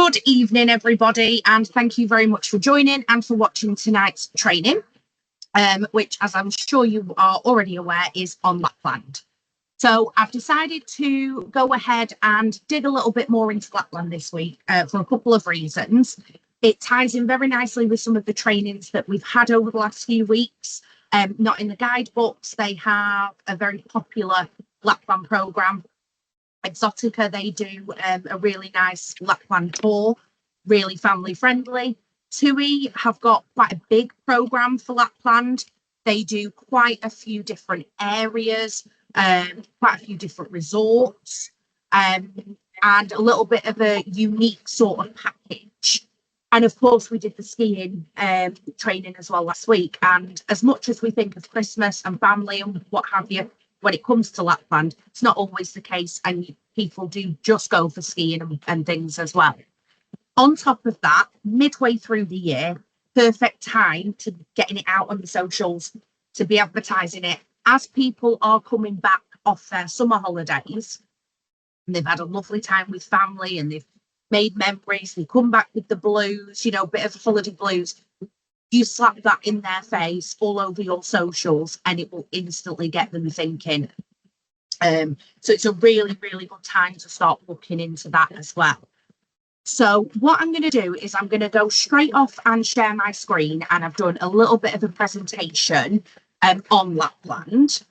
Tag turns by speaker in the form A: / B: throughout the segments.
A: Good evening, everybody, and thank you very much for joining and for watching tonight's training, which, as I'm sure you are already aware, is on Lapland. So I've decided to go ahead and dig a little bit more into Lapland this week for a couple of reasons. It ties in very nicely with some of the trainings that we've had over the last few weeks. Not in the guidebooks, they have a very popular Lapland programme. Exotica, they do a really nice Lapland tour, really family friendly. TUI have got quite a big programme for Lapland. They do quite a few different areas, quite a few different resorts, and a little bit of a unique sort of package. And of course, we did the skiing training as well last week. And as much as we think of Christmas and family and what have you, when it comes to Lapland, it's not always the case, and people do just go for skiing and things as well. On top of that, midway through the year, perfect time to getting it out on the socials, to be advertising it as people are coming back off their summer holidays and they've had a lovely time with family and they've made memories, they come back with the blues, you know, a bit of holiday blues. You slap that in their face all over your socials and it will instantly get them thinking. So it's a really, really good time to start looking into that as well. So what I'm going to do is I'm going to go straight off and share my screen, and I've done a little bit of a presentation on Lapland.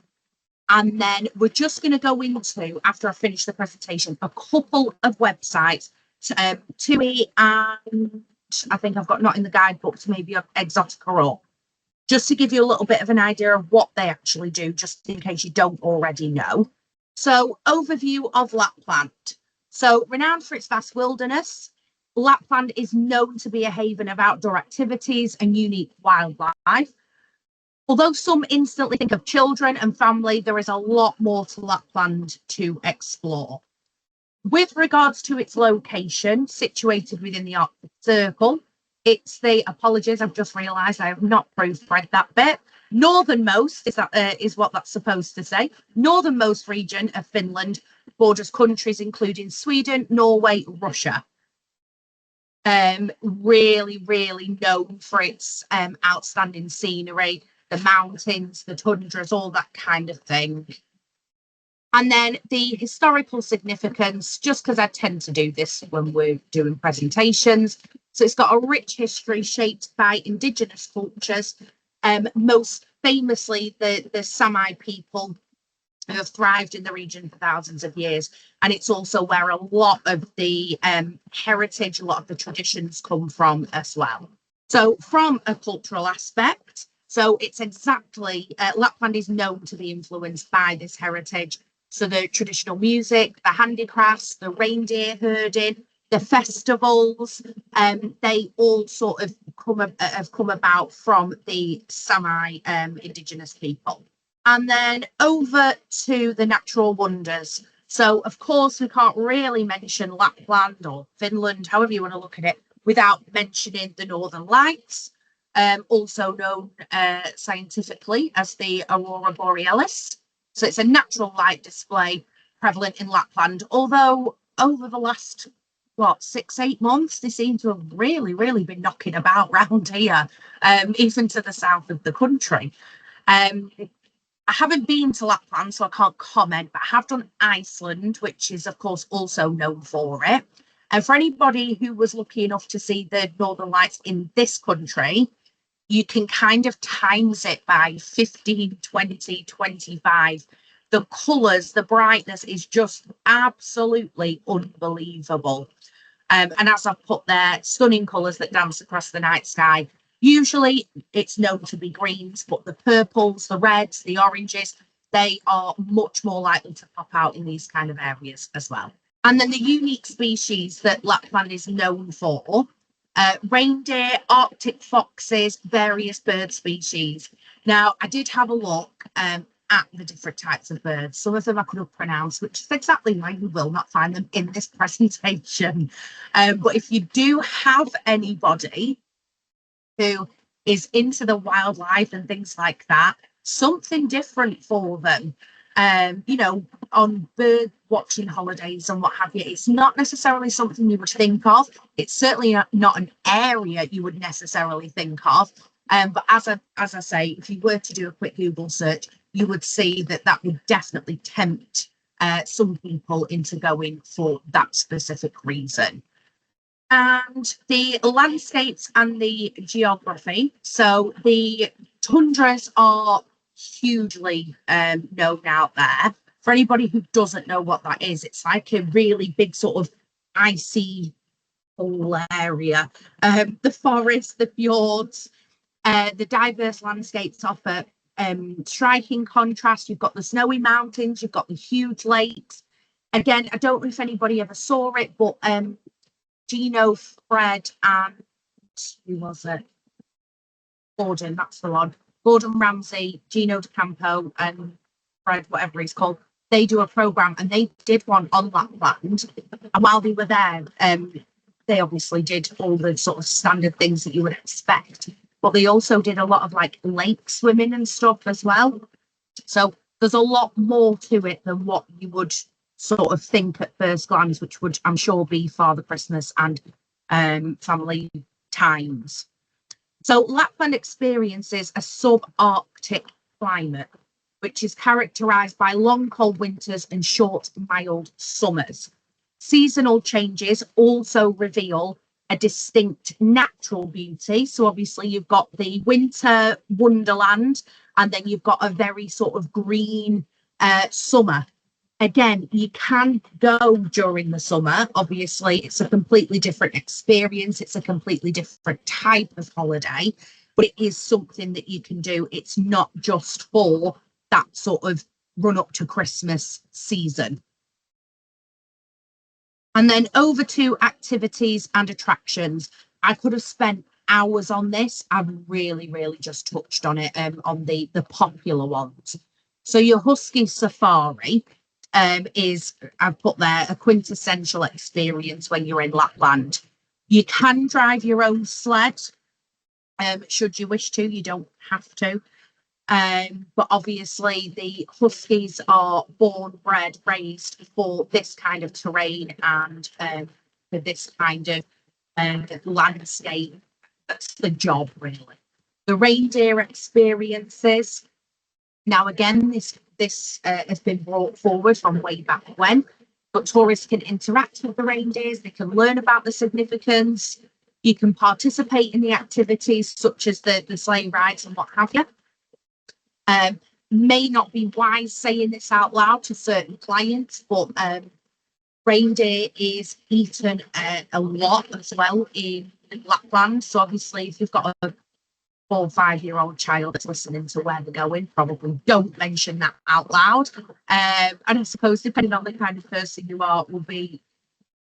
A: And then we're just going to go into, after I finish the presentation, a couple of websites, TUI and I think I've got not in the guidebooks, maybe Exotica up, just to give you a little bit of an idea of what they actually do, just in case you don't already know. So, overview of Lapland. So, renowned for its vast wilderness, Lapland is known to be a haven of outdoor activities and unique wildlife. Although some instantly think of children and family, there is a lot more to Lapland to explore. With regards to its location, situated within the Arctic Circle, it's the, apologies, I've just realised I have not proofread that bit. Northernmost is what that's supposed to say. Northernmost region of Finland borders countries including Sweden, Norway, Russia. Really, really known for its outstanding scenery, the mountains, the tundras, all that kind of thing. And then the historical significance, just because I tend to do this when we're doing presentations. So it's got a rich history shaped by indigenous cultures, most famously the Sami people who have thrived in the region for thousands of years. And it's also where a lot of the heritage, a lot of the traditions come from as well. So from a cultural aspect, so it's exactly, Lapland is known to be influenced by this heritage. So the traditional music, the handicrafts, the reindeer herding, the festivals, they all sort of have come about from the Sami indigenous people. And then over to the natural wonders. So, of course, we can't really mention Lapland or Finland, however you want to look at it, without mentioning the Northern Lights, also known scientifically as the Aurora Borealis. So it's a natural light display prevalent in Lapland, although over the last, 6-8 months, they seem to have really been knocking about round here, even to the south of the country. I haven't been to Lapland, so I can't comment, but I have done Iceland, which is, of course, also known for it. And for anybody who was lucky enough to see the Northern Lights in this country, you can kind of times it by 15, 20, 25. The colours, the brightness is just absolutely unbelievable. And as I've put there, stunning colours that dance across the night sky. Usually it's known to be greens, but the purples, the reds, the oranges, they are much more likely to pop out in these kind of areas as well. And then the unique species that Lapland is known for, reindeer, Arctic foxes, various bird species. Now, I did have a look at the different types of birds. Some of them I couldn't pronounce, which is exactly why you will not find them in this presentation. But if you do have anybody who is into the wildlife and things like that, something different for them. you know, on bird watching holidays and what have you. It's not necessarily something you would think of. It's certainly not an area you would necessarily think of. But as I say, if you were to do a quick Google search, you would see that that would definitely tempt some people into going for that specific reason. And the landscapes and the geography. So the tundras are hugely known out there. For anybody who doesn't know what that is, it's like a really big sort of icy whole area. The forests, the fjords, the diverse landscapes offer striking contrast. You've got the snowy mountains, you've got the huge lakes. Again, I don't know if anybody ever saw it, but Gino, Fred, and who was it? Gordon, that's the one. Gordon Ramsay, Gino DeCampo, and Fred, whatever he's called. They do a program, and they did one on Lapland. And while they were there, they obviously did all the sort of standard things that you would expect. But they also did a lot of like lake swimming and stuff as well. So there's a lot more to it than what you would sort of think at first glance, which would, I'm sure, be Father Christmas and family times. So Lapland experiences a subarctic climate, which is characterized by long cold winters and short mild summers. Seasonal changes also reveal a distinct natural beauty. So obviously you've got the winter wonderland, and then you've got a very sort of green summer. Again, you can go during the summer. Obviously, it's a completely different experience. It's a completely different type of holiday, but it is something that you can do. It's not just for that sort of run up to Christmas season. And then over to activities and attractions. I could have spent hours on this. I've really just touched on it on the popular ones. So your Husky Safari is, I've put there, a quintessential experience when you're in Lapland. You can drive your own sled, should you wish to. You don't have to. But obviously the Huskies are born, bred, raised for this kind of terrain and for this kind of landscape. That's the job, really. The reindeer experiences. Now, again, this has been brought forward from way back when, but tourists can interact with the reindeers. They can learn about the significance. You can participate in the activities such as the sleigh rides and what have you. May not be wise saying this out loud to certain clients, but reindeer is eaten a lot as well in Lapland. So obviously, if you've got a 4 or 5-year-old child that's listening to where they're going, probably don't mention that out loud. And I suppose depending on the kind of person you are will be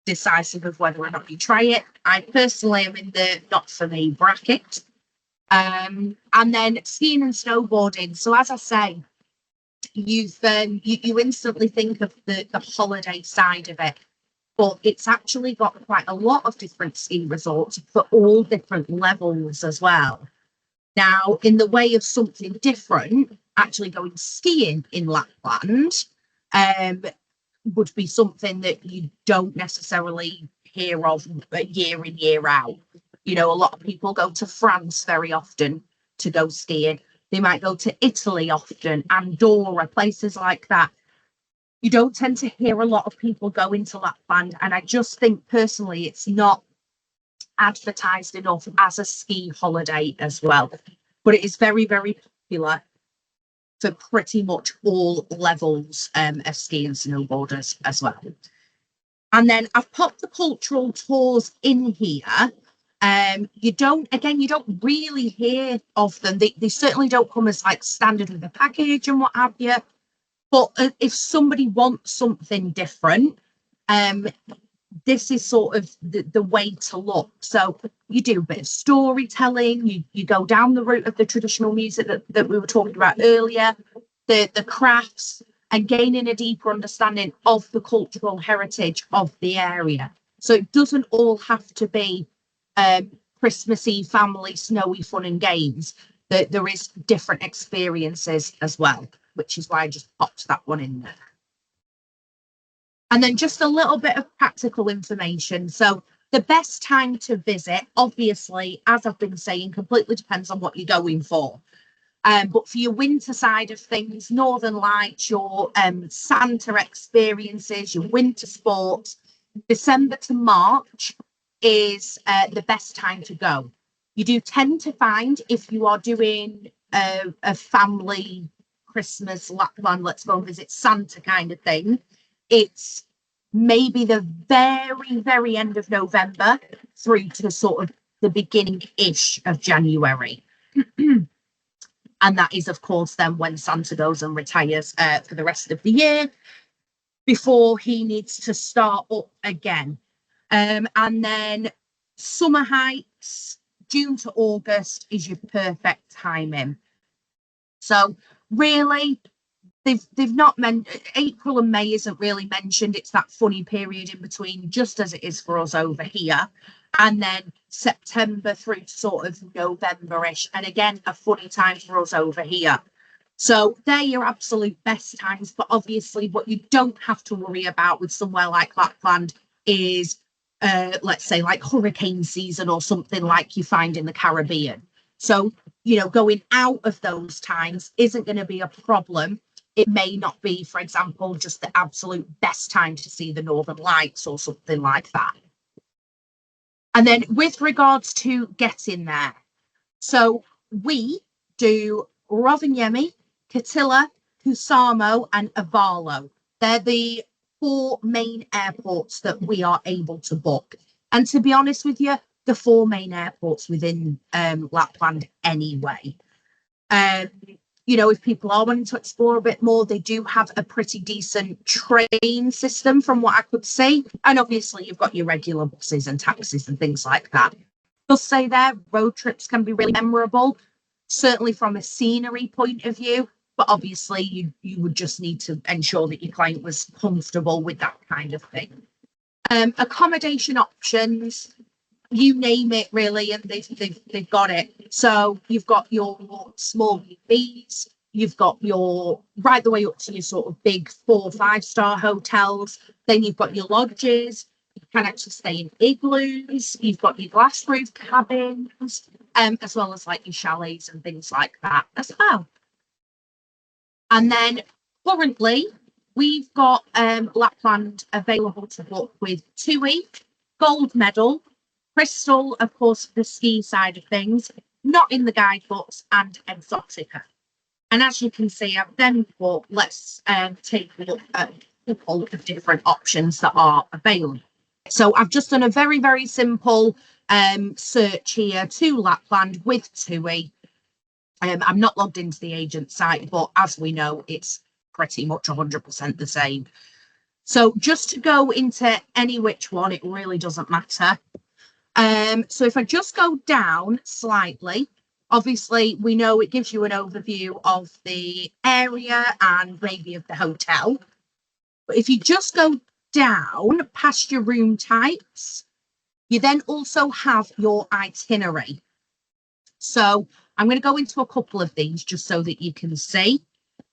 A: decisive of whether or not you try it. I personally am in the not for me bracket. And then skiing and snowboarding. So as I say, you instantly think of the holiday side of it, but it's actually got quite a lot of different ski resorts for all different levels as well. Now, in the way of something different, actually going skiing in Lapland would be something that you don't necessarily hear of year in, year out. You know, a lot of people go to France very often to go skiing. They might go to Italy often, Andorra, places like that. You don't tend to hear a lot of people go into Lapland. And I just think personally, it's not advertised enough as a ski holiday as well. But it is very popular for pretty much all levels of ski and snowboarders as well. And then I've popped the cultural tours in here. You don't really hear of them. They certainly don't come as like standard with the package and what have you. But if somebody wants something different, this is sort of the way to look. So you do a bit of storytelling, you go down the route of the traditional music that we were talking about earlier, the crafts, and gaining a deeper understanding of the cultural heritage of the area. So it doesn't all have to be Christmassy, family, snowy fun and games. There is different experiences as well. which is why I just popped that one in there. And then just a little bit of practical information. So the best time to visit, obviously, as I've been saying, completely depends on what you're going for. But for your winter side of things, Northern Lights, your Santa experiences, your winter sports, December to March is the best time to go. You do tend to find, if you are doing a family Christmas Lapland, let's go and visit Santa kind of thing, it's maybe the very, very end of November through to sort of the beginning-ish of January. And that is, of course, then when Santa goes and retires for the rest of the year before he needs to start up again. And then summer heights, June to August is your perfect timing. So really, they've not mentioned, April and May isn't really mentioned. It's that funny period in between, just as it is for us over here. And then September through to sort of November-ish. And again, a funny time for us over here. So they're your absolute best times. But obviously, what you don't have to worry about with somewhere like Lapland is, let's say, like hurricane season or something like you find in the Caribbean. So, you know, going out of those times isn't going to be a problem. It may not be, for example, just the absolute best time to see the Northern Lights or something like that. And then with regards to getting there, so we do Rovaniemi, Katila, Kusamo, and Avalo. They're the 4 main airports that we are able to book. And to be honest with you, the 4 main airports within Lapland anyway. You know, if people are wanting to explore a bit more, they do have a pretty decent train system from what I could see. And obviously you've got your regular buses and taxis and things like that. I'll say there, road trips can be really memorable, certainly from a scenery point of view. But obviously you would just need to ensure that your client was comfortable with that kind of thing. Accommodation options, you name it really, and they've got it. So you've got your small Bs, you've got your right the way up to your sort of big 4 or 5 star hotels. Then you've got your lodges. You can actually stay in igloos. You've got your glass roof cabins, as well as like your chalets and things like that as well. And then currently we've got Lapland available to book with TUI, Gold Medal, Crystal, of course, the ski side of things, not in the guidebooks, and Exotica. And as you can see, I've then thought, let's take a look at a couple of different options that are available. So I've just done a very, very simple search here to Lapland with TUI. I'm not logged into the agent site, but as we know, it's pretty much 100% the same. So just to go into any which one, it really doesn't matter. So if I just go down slightly, obviously we know it gives you an overview of the area and maybe of the hotel. But if you just go down past your room types, you then also have your itinerary. So I'm going to go into a couple of these just so that you can see.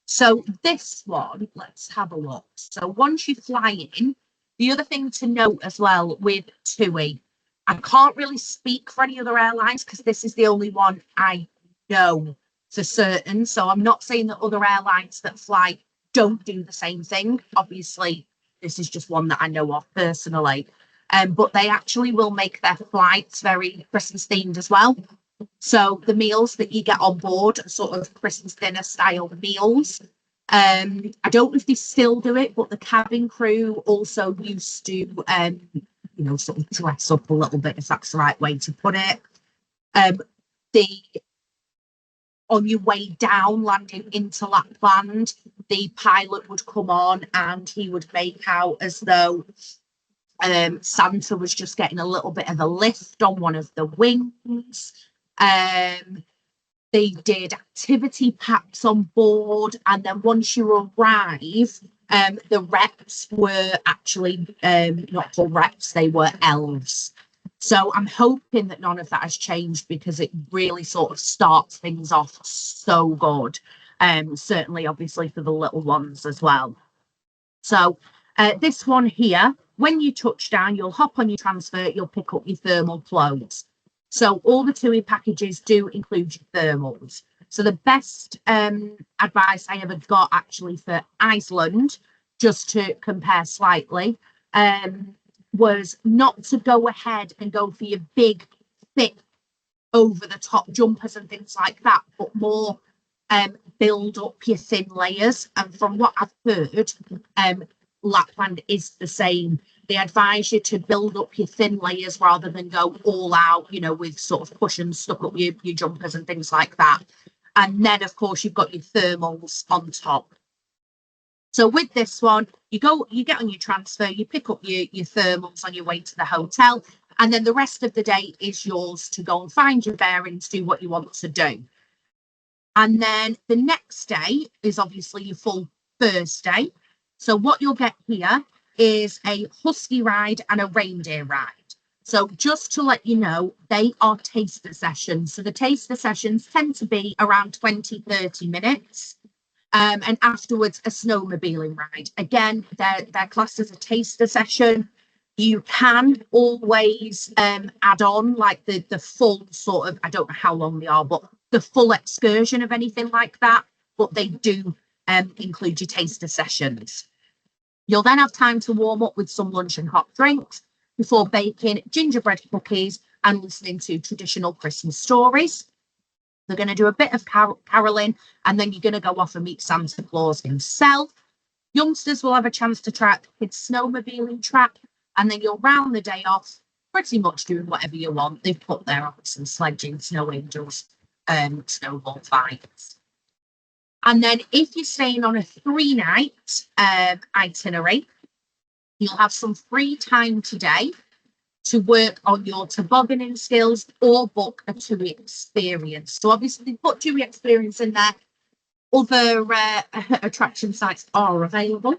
A: So this one, let's have a look. So once you fly in, the other thing to note as well with TUI, I can't really speak for any other airlines because this is the only one I know for certain. So I'm not saying that other airlines that fly don't do the same thing. Obviously, this is just one that I know of personally. But they actually will make their flights very Christmas themed as well. So the meals that you get on board are sort of Christmas dinner style meals. I don't know if they still do it, but the cabin crew also used to you know, sort of dress up a little bit, if that's the right way to put it. On your way down, landing into Lapland, the pilot would come on and he would make out as though Santa was just getting a little bit of a lift on one of the wings. They did activity packs on board, and then once you arrive, the reps were actually not called reps, they were elves. So I'm hoping that none of that has changed because it really sort of starts things off so good. certainly obviously for the little ones as well. So this one here, when you touch down, you'll hop on your transfer, you'll pick up your thermal clothes. So all the TUI packages do include your thermals. So the best advice I ever got actually for Iceland, just to compare slightly, was not to go ahead and go for your big, thick, over the top jumpers and things like that, but more build up your thin layers. And from what I've heard, Lapland is the same. They advise you to build up your thin layers rather than go all out, you know, with sort of cushions stuck up your jumpers and things like that. And then, of course, you've got your thermals on top. So with this one, you get on your transfer, you pick up your thermals on your way to the hotel, and then the rest of the day is yours to go and find your bearings, do what you want to do. And then the next day is obviously your full first day. So what you'll get here is a husky ride and a reindeer ride. So just to let you know, they are taster sessions. So the taster sessions tend to be around 20-30 minutes. And afterwards, a snowmobiling ride. Again, they're classed as a taster session. You can always add on like the full sort of, I don't know how long they are, but the full excursion of anything like that. But they do include your taster sessions. You'll then have time to warm up with some lunch and hot drinks before baking gingerbread cookies and listening to traditional Christmas stories. They're going to do a bit of caroling, and then you're going to go off and meet Santa Claus himself. Youngsters will have a chance to try the kids' snowmobiling track, and then you'll round the day off pretty much doing whatever you want. They've put there some sledging, snow angels, snowball fights. And then if you're staying on a 3-night itinerary, you'll have some free time today to work on your tobogganing skills or book a TUI experience. So obviously put TUI experience in there. Other attraction sites are available.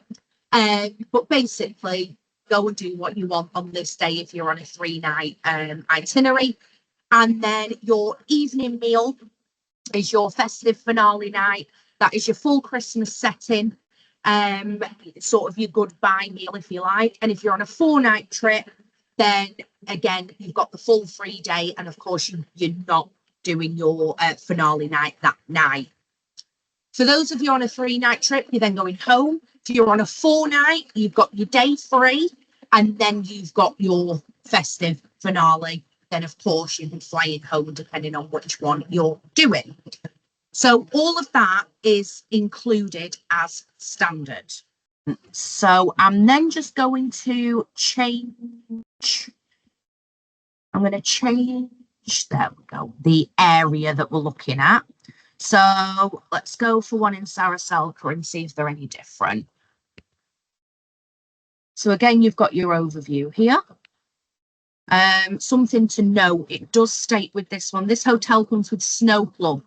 A: But basically, go and do what you want on this day if you're on a 3-night itinerary. And then your evening meal is your festive finale night. That is your full Christmas setting, sort of your goodbye meal, if you like. And if you're on a 4-night trip, then again, you've got the full free day. And of course, you're not doing your finale night that night. For those of you on a 3-night trip, you're then going home. If you're on a 4-night, you've got your day free, and then you've got your festive finale. Then, of course, you'll be flying home depending on which one you're doing. So all of that is included as standard. So I'm then just going to change. I'm going to change, there we go, the area that we're looking at. So let's go for one in Sarasota and see if they're any different. So again, you've got your overview here. Something to note, it does state with this one, this hotel comes with Snow Club,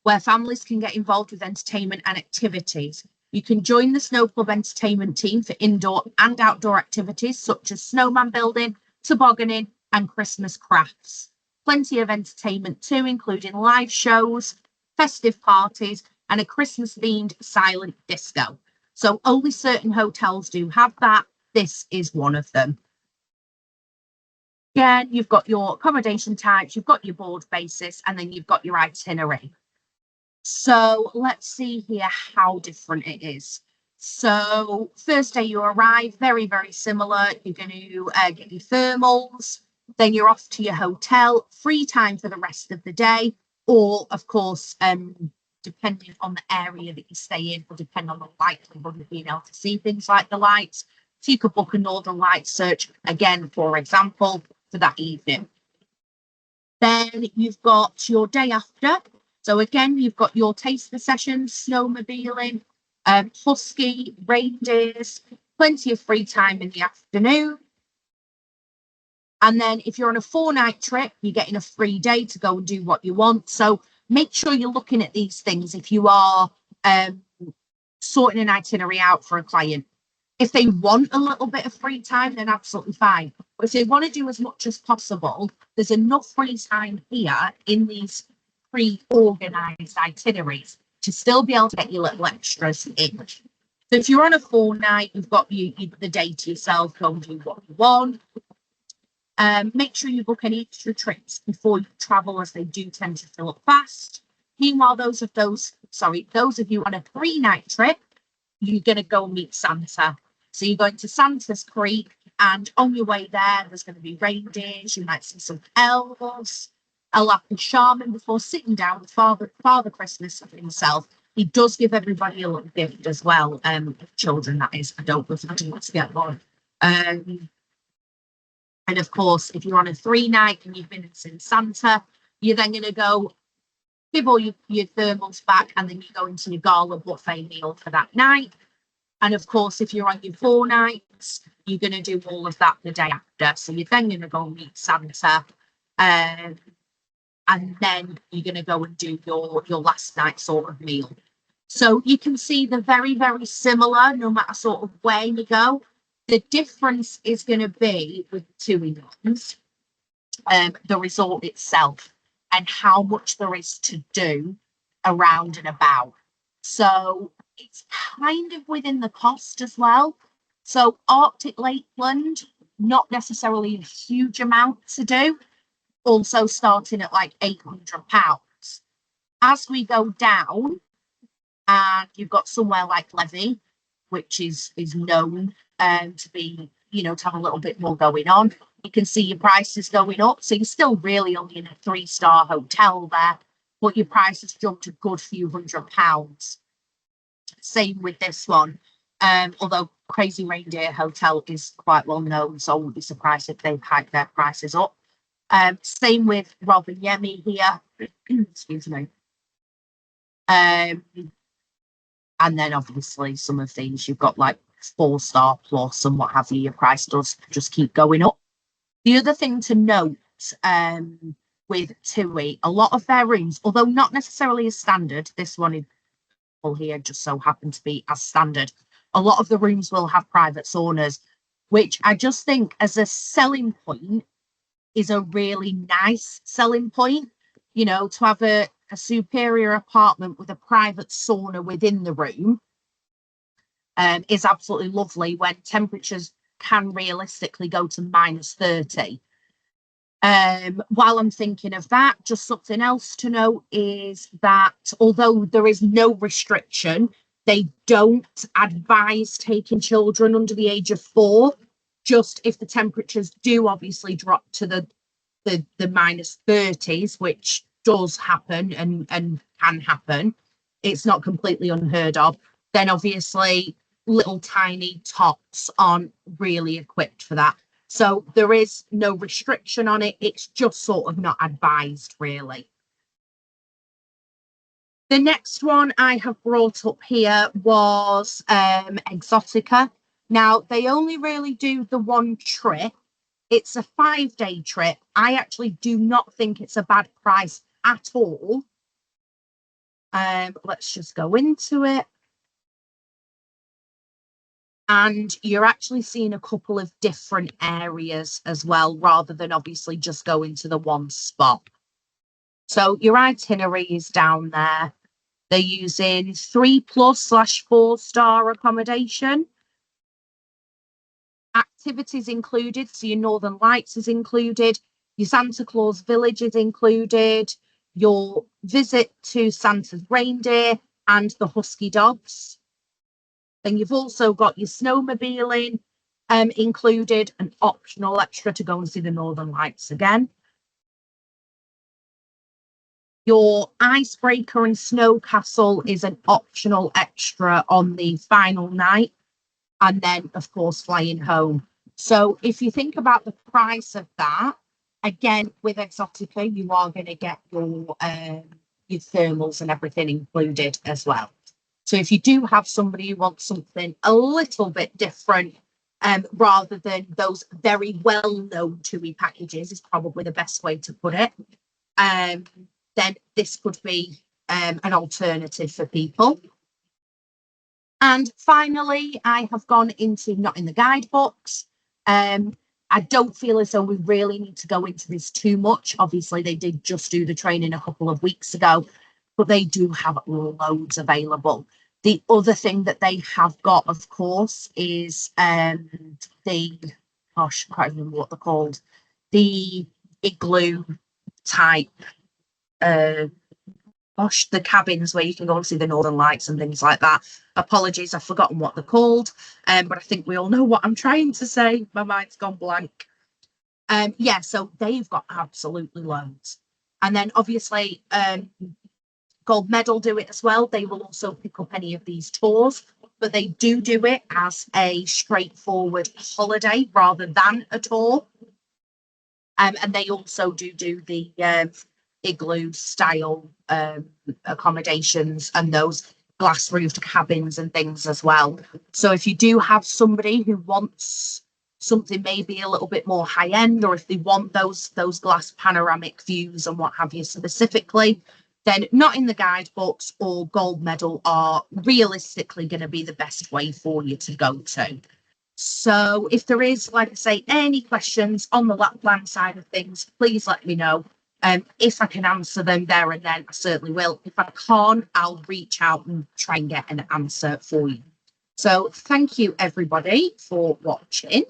A: where families can get involved with entertainment and activities. You can join the Snow Club entertainment team for indoor and outdoor activities such as snowman building, tobogganing, and Christmas crafts. Plenty of entertainment too, including live shows, festive parties, and a Christmas-themed silent disco. So only certain hotels do have that. This is one of them. Again, you've got your accommodation types, you've got your board basis, and then you've got your itinerary. So let's see here how different it is. So first day you arrive, very, very similar. You're going to get your thermals, then you're off to your hotel, free time for the rest of the day, or of course, depending on the area that you stay in, will depend on the likelihood of being able to see things like the lights. So you could book a Northern Lights search, again, for example, for that evening. Then you've got your day after. So again, you've got your taster sessions, snowmobiling, husky, reindeers, plenty of free time in the afternoon. And then if you're on a 4-night trip, you're getting a free day to go and do what you want. So make sure you're looking at these things if you are sorting an itinerary out for a client. If they want a little bit of free time, then absolutely fine. But if they want to do as much as possible, there's enough free time here in these pre-organised itineraries to still be able to get your little extras in. So if you're on a 4-night, you've got the day to yourself, go and do what you want. Make sure you book any extra trips before you travel, as they do tend to fill up fast. Meanwhile, those of you on a 3-night trip, you're going to go meet Santa. So you're going to Santa's Creek, and on your way there's going to be reindeers. You might see some elves, a lap of Sharna before sitting down with Father Christmas himself. He does give everybody a little gift as well. Children, that is. I don't know if I do want to get one. And of course, if you're on a 3-night and you've been and seen Santa, you're then going to go give all your thermals back, and then you go into your gala buffet meal for that night. And of course, if you're on your 4 nights, you're going to do all of that the day after. So you're then going to go meet Santa, and then you're going to go and do your last night sort of meal. So you can see they're very, very similar, no matter sort of where you go. The difference is going to be with the 2-in-1s, the resort itself and how much there is to do around and about. So it's kind of within the cost as well. So Arctic Lakeland, not necessarily a huge amount to do, also starting at like £800. As we go down, and you've got somewhere like Levy, which is known to be, to have a little bit more going on. You can see your prices going up. So you're still really only in a 3-star hotel there, but your price has jumped a good few £100s. Same with this one. Although Crazy Reindeer Hotel is quite well known, so I wouldn't be surprised if they've hiked their prices up. Same with Rovaniemi here. Excuse me. And then obviously some of these you've got like 4-star plus and what have you. Your price does just keep going up. The other thing to note with TUI, a lot of their rooms, although not necessarily as standard, this one here just so happened to be as standard. A lot of the rooms will have private saunas, which I just think as a selling point is a really nice selling point. To have a superior apartment with a private sauna within the room is absolutely lovely when temperatures can realistically go to -30. While I'm thinking of that, just something else to note is that although there is no restriction, they don't advise taking children under the age of 4, just if the temperatures do obviously drop to the -30s, which does happen and can happen. It's not completely unheard of. Then obviously little tiny tots aren't really equipped for that. So there is no restriction on it. It's just sort of not advised, really. The next one I have brought up here was Exotica. Now, they only really do the one trip. It's a 5-day trip. I actually do not think it's a bad price at all. Let's just go into it. And you're actually seeing a couple of different areas as well, rather than obviously just going to the one spot. So your itinerary is down there. They're using 3+/4-star accommodation. Activities included, so your Northern Lights is included, your Santa Claus Village is included, your visit to Santa's reindeer and the husky dogs. Then you've also got your snowmobiling included, an optional extra to go and see the Northern Lights again. Your icebreaker and snow castle is an optional extra on the final night. And then, of course, flying home. So if you think about the price of that, again, with Exotica, you are going to get your thermals and everything included as well. So if you do have somebody who wants something a little bit different, rather than those very well-known TUI packages, is probably the best way to put it, then this could be an alternative for people. And finally, I have gone into, not in the guidebooks. I don't feel as though we really need to go into this too much. Obviously, they did just do the training a couple of weeks ago. but they do have loads available. The other thing that they have got, of course, is the, gosh, I can't remember what they're called, the igloo type, the cabins where you can go and see the northern lights and things like that. Apologies, I've forgotten what they're called, but I think we all know what I'm trying to say. My mind's gone blank. Yeah, so they've got absolutely loads. And then obviously, Gold Medal do it as well. They will also pick up any of these tours, but they do it as a straightforward holiday rather than a tour. And they also do the igloo style accommodations and those glass roofed cabins and things as well. So if you do have somebody who wants something maybe a little bit more high end, or if they want those glass panoramic views and what have you specifically, then Not in the Guidebooks or Gold Medal are realistically going to be the best way for you to go to. So if there is, like I say, any questions on the Lapland side of things, please let me know. If I can answer them there and then, I certainly will. If I can't, I'll reach out and try and get an answer for you. So thank you, everybody, for watching.